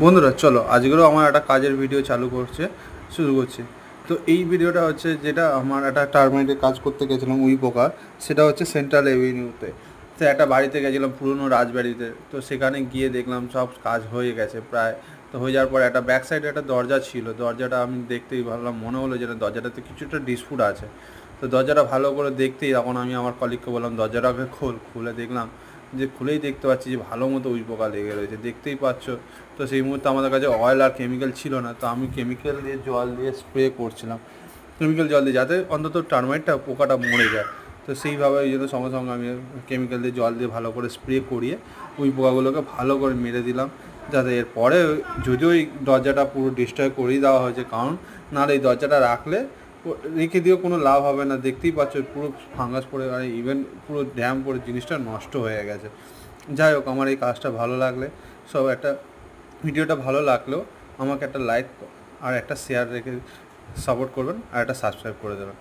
বন্ধুরা চলো আজকেরও আমার একটা কাজের ভিডিও শুরু করছি। তো এই ভিডিওটা হচ্ছে যেটা আমার একটা টার্মাইটের কাজ করতে গেছিলাম উই পোকা, সেটা হচ্ছে সেন্ট্রাল এভিনিউতে। তো একটা বাড়িতে গেছিলাম পুরনো রাজবাড়িতে, তো সেখানে গিয়ে দেখলাম সব কাজ হয়ে গেছে প্রায়। তো হয়ে যাওয়ার পর একটা ব্যাক সাইডে একটা দরজা ছিল, দরজাটা আমি দেখতেই ভাবলাম, মনে হলো যেটা দরজাটাতে কিছুটা ডিসপুট আছে। তো দরজাটা ভালো করে দেখতেই তখন আমি আমার কলিগকে বললাম দরজাটাকে খুলে দেখলাম যে খুলেই দেখতে পাচ্ছি যে ভালো মতো উই পোকা লেগে রয়েছে, দেখতেই পাচ্ছ। তো সেই মুহূর্তে আমাদের কাছে অয়েল আর কেমিক্যাল ছিল না, তো আমি কেমিক্যাল দিয়ে জল দিয়ে স্প্রে করছিলাম, কেমিক্যাল জল দিয়ে, যাতে অন্তত টার্মাইটটা পোকাটা মরে যায়। তো সেইভাবে ওই জন্য সঙ্গে সঙ্গে আমি কেমিক্যাল দিয়ে জল দিয়ে ভালো করে স্প্রে করিয়ে ওই পোকাগুলোকে ভালো করে মেরে দিলাম, যাতে এরপরে যদিও ওই দরজাটা পুরো ডিস্ট্রয় করেই দেওয়া হয়েছে, কারণ নাহলে এই দরজাটা রেখে দিয়েও কোনো লাভ হবে না। দেখতেই পাচ্ছ পুরো ফাঙ্গাস পড়ে আর ইভেন পুরো ড্যাম পড়ে জিনিসটা নষ্ট হয়ে গেছে। যাই হোক, আমার এই কাজটা ভালো লাগলে সব একটা ভিডিওটা ভালো লাগলেও আমাকে একটা লাইক আর একটা শেয়ার রেখে সাপোর্ট করবেন আর একটা সাবস্ক্রাইব করে দেবেন।